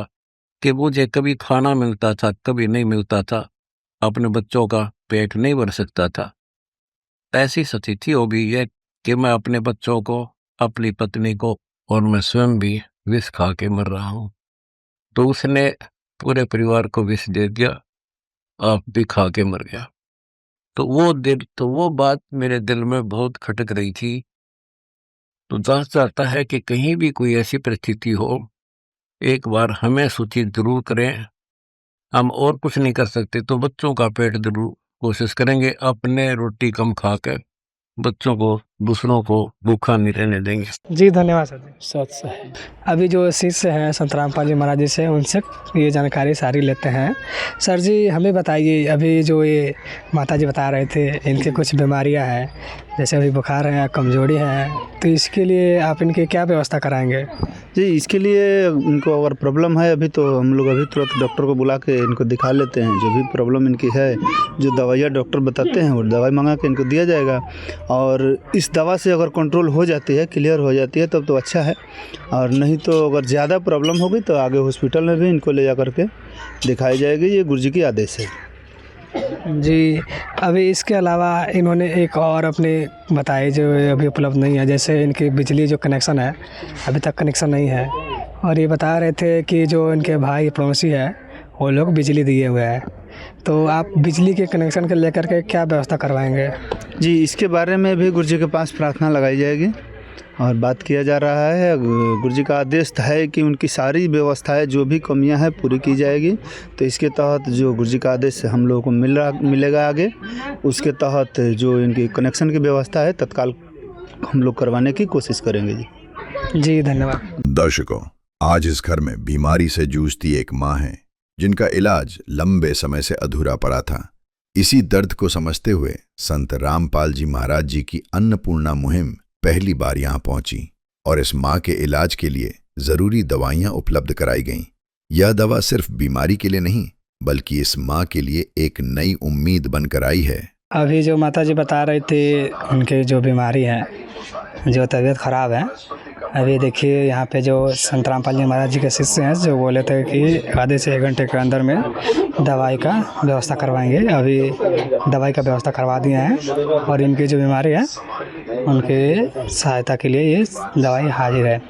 कि मुझे कभी खाना मिलता था, कभी नहीं मिलता था, अपने बच्चों का पेट नहीं भर सकता था। ऐसी स्थिति हो गई है कि मैं अपने बच्चों को, अपनी पत्नी को और मैं स्वयं भी विष खा के मर रहा हूँ। तो उसने पूरे परिवार को विष दे दिया, आप भी खा के मर गया। तो वो बात मेरे दिल में बहुत खटक रही थी। तो दास चाहता है कि कहीं भी कोई ऐसी परिस्थिति हो, एक बार हमें सूचित जरूर करें। हम और कुछ नहीं कर सकते तो बच्चों का पेट जरूर कोशिश करेंगे, अपने रोटी कम खाकर बच्चों को, दूसरों को भूखा नहीं रहने देंगे। जी धन्यवाद सर जी। सत साहेब। अभी जो शिष्य हैं संत रामपाल जी महाराज जी से, उनसे ये जानकारी सारी लेते हैं। सर जी हमें बताइए, अभी जो ये माता जी बता रहे थे इनके कुछ बीमारियां हैं, जैसे अभी बुखार है, कमजोरी है, तो इसके लिए आप इनकी क्या व्यवस्था कराएंगे? जी इसके लिए इनको अगर प्रॉब्लम है अभी, तो हम लोग अभी तुरंत डॉक्टर को बुला के इनको दिखा लेते हैं। जो भी प्रॉब्लम इनकी है, जो दवाइयाँ डॉक्टर बताते हैं वो दवाई मंगा के इनको दिया जाएगा। और इस दवा से अगर कंट्रोल हो जाती है, क्लियर हो जाती है, तब तो अच्छा है। और नहीं तो अगर ज़्यादा प्रॉब्लम होगी तो आगे हॉस्पिटल में भी इनको ले जा करके दिखाई जाएगी। ये गुरुजी की आदेश है। जी अभी इसके अलावा इन्होंने एक और अपने बताए जो अभी उपलब्ध नहीं है, जैसे इनकी बिजली जो कनेक्शन है अभी तक कनेक्शन नहीं है। और ये बता रहे थे कि जो इनके भाई पड़ोसी है वो लोग बिजली दिए हुए हैं, तो आप बिजली के कनेक्शन के लेकर के क्या व्यवस्था करवाएंगे? जी इसके बारे में भी गुरुजी के पास प्रार्थना लगाई जाएगी और बात किया जा रहा है। गुरुजी का आदेश है कि उनकी सारी व्यवस्थाएं, जो भी कमियां हैं, पूरी की जाएगी। तो इसके तहत जो गुरुजी का आदेश हम लोगों को मिलेगा आगे, उसके तहत जो इनकी कनेक्शन की व्यवस्था है तत्काल हम लोग करवाने की कोशिश करेंगे। जी धन्यवाद। दर्शकों, आज इस घर में बीमारी से जूझती एक माँ है जिनका इलाज लंबे समय से अधूरा पड़ा था। इसी दर्द को समझते हुए संत रामपाल जी महाराज जी की अन्नपूर्णा मुहिम पहली बार यहाँ पहुंची और इस माँ के इलाज के लिए जरूरी दवाइयाँ उपलब्ध कराई गईं। यह दवा सिर्फ बीमारी के लिए नहीं, बल्कि इस माँ के लिए एक नई उम्मीद बनकर आई है। अभी जो माता जी बता रहे थे उनके जो बीमारी है, जो तबीयत ख़राब है, अभी देखिए यहाँ पे जो संत रामपाल जी महाराज जी के शिष्य हैं जो बोले थे कि आधे से 1 घंटे के अंदर में दवाई का व्यवस्था करवाएंगे। अभी दवाई का व्यवस्था करवा दिए हैं और इनकी जो बीमारी है उनके सहायता के लिए ये दवाई हाजिर है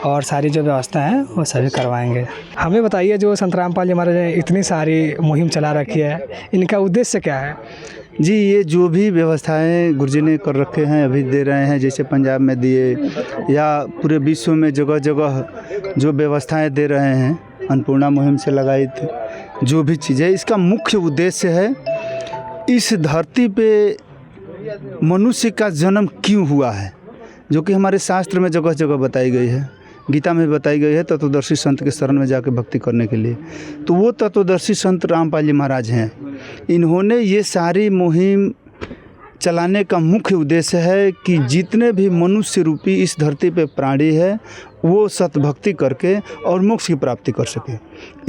और सारी जो व्यवस्था है वो सभी करवाएंगे। हमें बताइए, जो संत रामपाल जी महाराज ने इतनी सारी मुहिम चला रखी है, इनका उद्देश्य क्या है? जी ये जो भी व्यवस्थाएं गुरुजी ने कर रखे हैं, अभी दे रहे हैं, जैसे पंजाब में दिए या पूरे विश्व में जगह जगह जो व्यवस्थाएं दे रहे हैं, अन्नपूर्णा मुहिम से लगाई थी जो भी चीज़ें, इसका मुख्य उद्देश्य है इस धरती पे मनुष्य का जन्म क्यों हुआ है, जो कि हमारे शास्त्र में जगह जगह बताई गई है। गीता में बताई गई है तत्वदर्शी संत के शरण में जाके भक्ति करने के लिए। तो वो तत्वदर्शी संत रामपाल जी महाराज हैं। इन्होंने ये सारी मुहिम चलाने का मुख्य उद्देश्य है कि जितने भी मनुष्य रूपी इस धरती पे प्राणी है वो सतभक्ति करके और मोक्ष की प्राप्ति कर सके।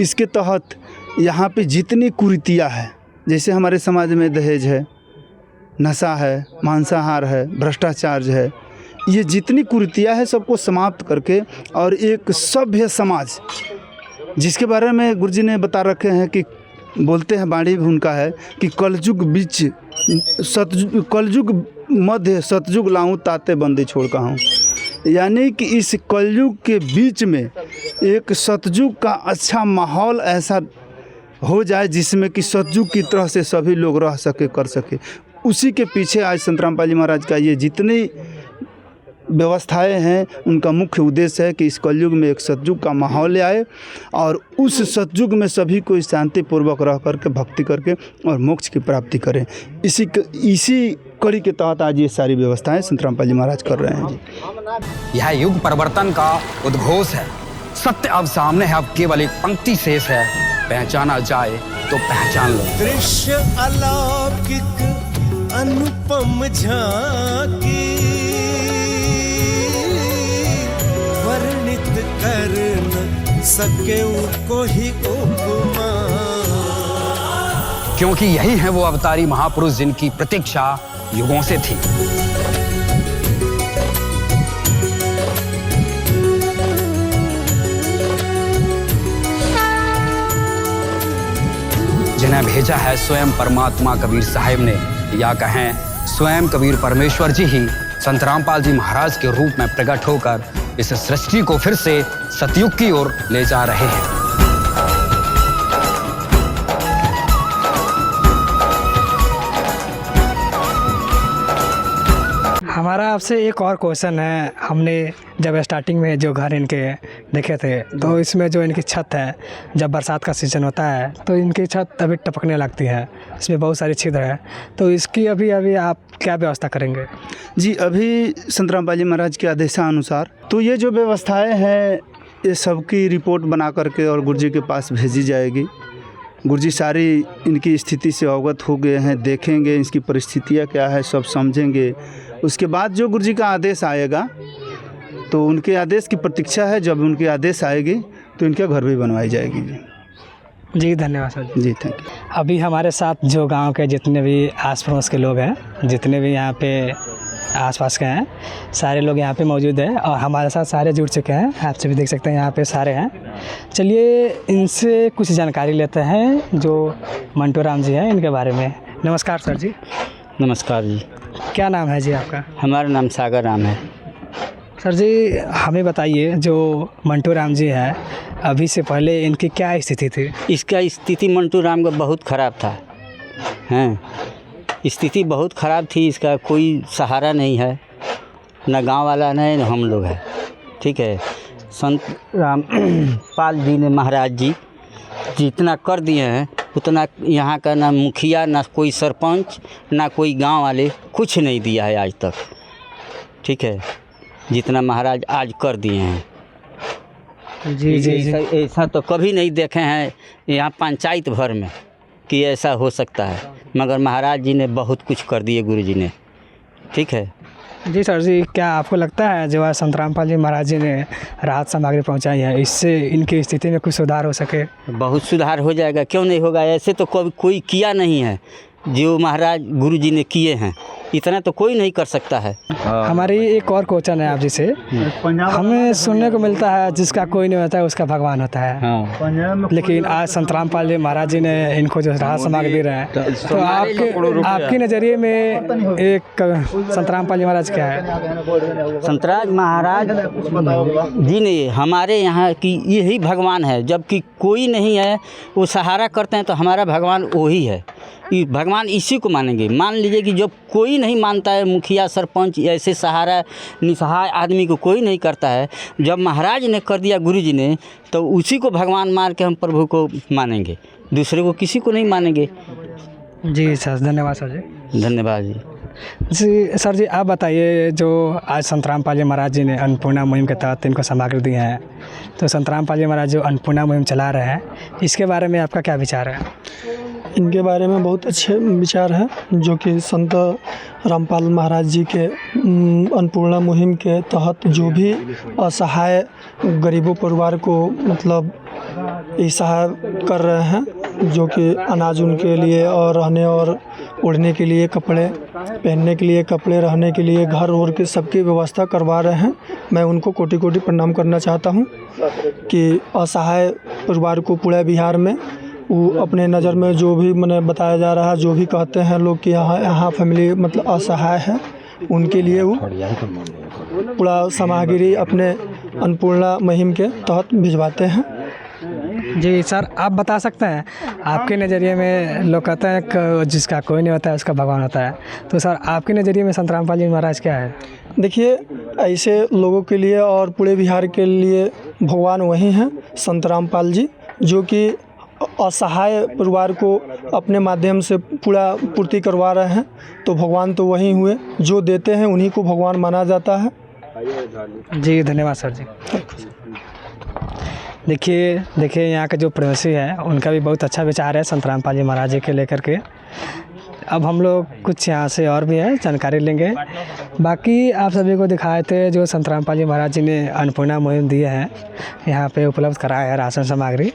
इसके तहत यहाँ पे जितनी कुरीतियाँ हैं, जैसे हमारे समाज में दहेज है, नशा है, मांसाहार है, भ्रष्टाचार है, ये जितनी कुरीतियाँ हैं सबको समाप्त करके और एक सभ्य समाज, जिसके बारे में गुरुजी ने बता रखे हैं कि बोलते हैं, बाणी भी उनका है कि कलयुग बीच कलयुग मध्य सतयुग लाऊं ताते बंदी छोड़ का हूँ। यानी कि इस कलयुग के बीच में एक सतयुग का अच्छा माहौल ऐसा हो जाए जिसमें कि सतयुग की तरह से सभी लोग रह सके, कर सके। उसी के पीछे आज संत रामपाल जी महाराज का ये जितनी व्यवस्थाएं हैं उनका मुख्य उद्देश्य है कि इस कलयुग में एक सतयुग का माहौल ले आए और उस सतयुग में सभी को शांतिपूर्वक रह करके भक्ति करके और मोक्ष की प्राप्ति करें। इसी कड़ी के तहत आज ये सारी व्यवस्थाएं संत रामपाल जी महाराज कर रहे हैं जी। यह युग परिवर्तन का उद्घोष है। सत्य अब सामने है, अब केवल एक पंक्ति शेष है, पहचाना जाए तो पहचान लो। दृश्य अलौकिक अनुपम झांकी वर्णित कर न सके कोई उपमा, क्योंकि यही है वो अवतारी महापुरुष जिनकी प्रतीक्षा युगों से थी। जिन्हें भेजा है स्वयं परमात्मा कबीर साहिब ने, या कहें स्वयं कबीर परमेश्वर जी ही संत रामपाल जी महाराज के रूप में प्रकट होकर इस सृष्टि को फिर से सतयुग की ओर ले जा रहे हैं। हमारा आपसे एक और क्वेश्चन है। हमने जब स्टार्टिंग में जो घर इनके देखे थे तो इसमें जो इनकी छत है, जब बरसात का सीज़न होता है तो इनकी छत अभी टपकने लगती है, इसमें बहुत सारी छिद्र है, तो इसकी अभी आप क्या व्यवस्था करेंगे? जी, अभी संत रामपाल जी महाराज के आदेशानुसार तो ये जो व्यवस्थाएं हैं ये सबकी रिपोर्ट बना करके और गुरुजी के पास भेजी जाएगी। गुरुजी सारी इनकी स्थिति से अवगत हो गए हैं, देखेंगे इसकी परिस्थितियाँ क्या है, सब समझेंगे। उसके बाद जो गुरुजी का आदेश आएगा तो उनके आदेश की प्रतीक्षा है। जब उनके आदेश आएगी तो इनके घर भी बनवाई जाएगी। जी धन्यवाद सर जी, थैंक यू। अभी हमारे साथ जो गांव के जितने भी आस पड़ोस के लोग हैं, जितने भी यहाँ पे आसपास के हैं, सारे लोग यहाँ पे मौजूद हैं और हमारे साथ सारे जुड़ चुके हैं। आपसे भी देख सकते हैं यहाँ पे सारे हैं। चलिए इनसे कुछ जानकारी लेते हैं जो मंटू राम जी हैं इनके बारे में। नमस्कार सर जी। नमस्कार जी। क्या नाम है जी आपका? हमारा नाम सागर राम है। सर जी हमें बताइए, जो मंटू राम जी हैं अभी से पहले इनकी क्या स्थिति थी? इसका स्थिति मंटू राम का बहुत ख़राब था। हैं, स्थिति बहुत ख़राब थी। इसका कोई सहारा नहीं है, न गांव वाला नहीं, न हम लोग हैं। ठीक है, संत रामपाल जी ने महाराज जी जितना कर दिए हैं उतना यहाँ का ना मुखिया, ना कोई सरपंच, ना कोई गांव वाले कुछ नहीं दिया है आज तक। ठीक है, जितना महाराज आज कर दिए हैं जी, ऐसा तो कभी नहीं देखे हैं यहाँ पंचायत भर में कि ऐसा हो सकता है, मगर महाराज जी ने बहुत कुछ कर दिए, गुरु जी ने। ठीक है जी सर जी, क्या आपको लगता है जो संत रामपाल जी महाराज जी ने राहत सामग्री पहुंचाई है इससे इनकी स्थिति में कुछ सुधार हो सके? बहुत सुधार हो जाएगा, क्यों नहीं होगा। ऐसे तो कोई किया नहीं है जो महाराज गुरु जी ने किए हैं, इतना तो कोई नहीं कर सकता है। हमारी एक और क्वेश्चन है आप जी से। हमें सुनने को मिलता है जिसका कोई नहीं होता है उसका भगवान होता है। हाँ। लेकिन आज संत रामपाल जी महाराज जी ने इनको जो राहत सामग्री दे रहे हैं, तो आपके नज़रिए में एक संत रामपाल जी महाराज क्या है? संत महाराज जी ने हमारे यहाँ की यही भगवान है। जबकि कोई नहीं है, वो सहारा करते हैं तो हमारा भगवान वही है। भगवान इसी को मानेंगे। मान लीजिए कि जब कोई नहीं मानता है, मुखिया सरपंच ऐसे सहारा निसहाय आदमी को कोई नहीं करता है, जब महाराज ने कर दिया गुरु जी ने, तो उसी को भगवान मान के हम प्रभु को मानेंगे, दूसरे को किसी को नहीं मानेंगे। जी सर, धन्यवाद सर जी। धन्यवाद जी। जी सर जी, आप बताइए, जो आज संत रामपाल जी महाराज जी ने अन्नपूर्णा मुहिम के तहत इनको सामग्री दी है, तो संत रामपाल जी महाराज जो अन्नपूर्णा मुहिम चला रहे हैं, इसके बारे में आपका क्या विचार है? इनके बारे में बहुत अच्छे विचार हैं, जो कि संत रामपाल महाराज जी के अन्नपूर्णा मुहिम के तहत जो भी असहाय गरीबों परिवार को मतलब सहाय कर रहे हैं, जो कि अनाज उनके लिए और रहने और ओढ़ने के लिए कपड़े, पहनने के लिए कपड़े, रहने के लिए घर और की सबकी व्यवस्था करवा रहे हैं। मैं उनको कोटि कोटि प्रणाम करना चाहता हूं कि असहाय परिवार को पूरे बिहार में वो अपने नज़र में जो भी मैंने बताया जा रहा है, जो भी कहते हैं लोग कि यहाँ फैमिली मतलब असहाय है, उनके लिए वो पूरा सामग्री अपने अन्नपूर्णा मुहिम के तहत भिजवाते हैं। जी सर, आप बता सकते हैं, आपके नज़रिए में लोग कहते हैं कि जिसका कोई नहीं होता है उसका भगवान होता है, तो सर आपके नज़रिए में संत रामपाल जी महाराज क्या है? देखिए, ऐसे लोगों के लिए और पूरे बिहार के लिए भगवान वही हैं, संत रामपाल जी, जो कि असहाय परिवार को अपने माध्यम से पूरा पूर्ति करवा रहे हैं। तो भगवान तो वही हुए, जो देते हैं उन्हीं को भगवान माना जाता है। जी धन्यवाद सर जी। देखिए यहाँ के जो पड़ोसी हैं, उनका भी बहुत अच्छा विचार है संत रामपाल जी महाराज जी के लेकर के। अब हम लोग कुछ यहाँ से और भी है जानकारी लेंगे। बाकी आप सभी को दिखाए थे जो संत रामपाल जी महाराज जी ने अन्नपूर्णा मुहिम दिए हैं, यहाँ पे उपलब्ध कराया है राशन सामग्री,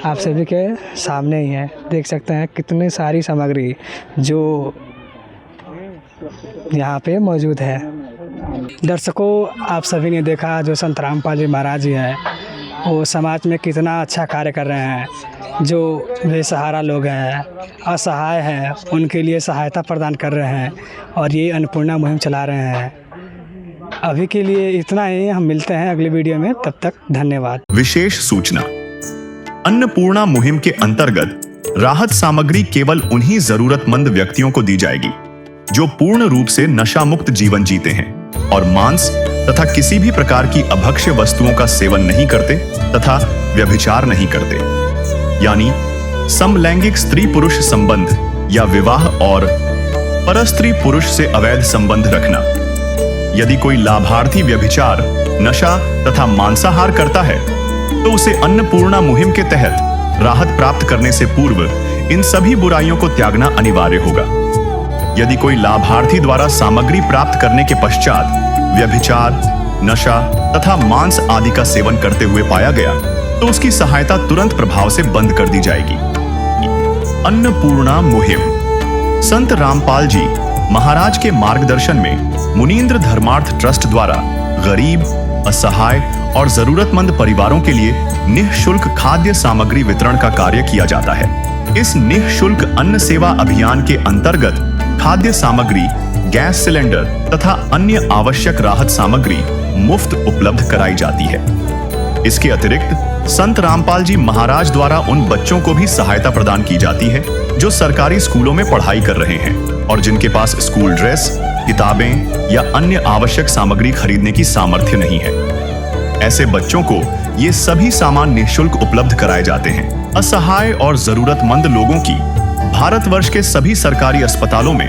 आप सभी के सामने ही है। देख सकते हैं कितनी सारी सामग्री जो यहाँ पे मौजूद है। दर्शकों, आप सभी ने देखा जो संत रामपाल जी महाराज जी हैं, वो समाज में कितना अच्छा कार्य कर रहे हैं। जो बेसहारा लोग हैं, असहाय हैं, उनके लिए सहायता प्रदान कर रहे हैं और ये अन्नपूर्णा मुहिम चला रहे हैं। अभी के लिए इतना ही, हम मिलते हैं अगली वीडियो में, तब तक धन्यवाद। विशेष सूचना, अन्नपूर्णा मुहिम के अंतर्गत राहत सामग्री केवल उन्हीं जरूरतमंद व्यक्तियों को दी जाएगी जो पूर्ण रूप से नशा मुक्त जीवन जीते हैं और मांस तथा किसी भी प्रकार की अभक्ष्य वस्तुओं का सेवन नहीं करते तथा व्यभिचार नहीं करते, यानी समलैंगिक स्त्री पुरुष संबंध या विवाह और परस्त्री पुरुष से अवैध संबंध रखना। यदि कोई लाभार्थी व्यभिचार, नशा तथा मांसाहार करता है तो उसे अन्नपूर्णा मुहिम के तहत राहत प्राप्त करने से पूर्व इन सभी बुराइयों को त्यागना अनिवार्य होगा। यदि कोई लाभार्थी द्वारा सामग्री प्राप्त करने के पश्चात व्यभिचार, नशा तथा मांस आदि का सेवन करते हुए पाया गया तो उसकी सहायता तुरंत प्रभाव से बंद कर दी जाएगी। अन्नपूर्णा मुहिम संत रामपाल जी महाराज के मार्गदर्शन में मुनींद्र धर्मार्थ ट्रस्ट द्वारा गरीब, असहाय और जरूरतमंद परिवारों के लिए निःशुल्क खाद्य सामग्री वितरण का कार्य किया जाता है। इस निःशुल्क अन्न सेवा अभियान के अंतर्गत खाद्य सामग्री, गैस सिलेंडर तथा अन्य आवश्यक राहत सामग्री मुफ्त उपलब्ध कराई जाती है। इसके अतिरिक्त संत रामपाल जी महाराज द्वारा उन बच्चों को भी सहायता प्रदान की जाती है जो सरकारी स्कूलों में पढ़ाई कर रहे हैं और जिनके पास स्कूल ड्रेस, किताबें या अन्य आवश्यक सामग्री खरीदने की सामर्थ्य नहीं है। ऐसे बच्चों को ये सभी सामान निःशुल्क उपलब्ध कराए जाते हैं। असहाय और जरूरतमंद लोगों की भारतवर्ष के सभी सरकारी अस्पतालों में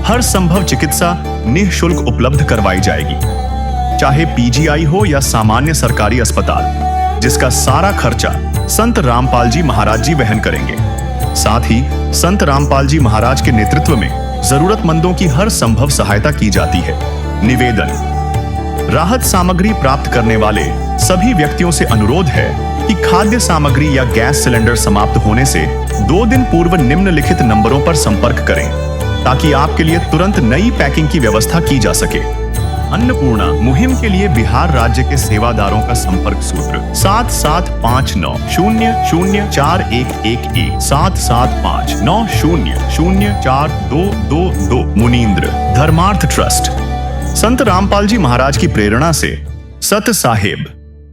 हर संभव चिकित्सा निःशुल्क उपलब्ध करवाई जाएगी, चाहे पीजीआई हो या सामान्य सरकारी अस्पताल, जिसका सारा खर्चा संत रामपाल जी महाराज जी वहन करेंगे। साथ ही संत रामपाल जी महाराज के नेतृत्व में जरूरतमंदों की हर संभव सहायता की जाती है। निवेदन, राहत सामग्री प्राप्त करने वाले सभी व्यक्तियों से अनुरोध है कि खाद्य सामग्री या गैस सिलेंडर समाप्त होने से 2 दिन पूर्व निम्नलिखित नंबरों पर संपर्क करें ताकि आपके लिए तुरंत नई पैकिंग की व्यवस्था की जा सके। अन्नपूर्णा मुहिम के लिए बिहार राज्य के सेवादारों का संपर्क सूत्र 7759004211 7759004222। मुनींद्र धर्मार्थ ट्रस्ट संत रामपाल जी महाराज की प्रेरणा से सत साहेब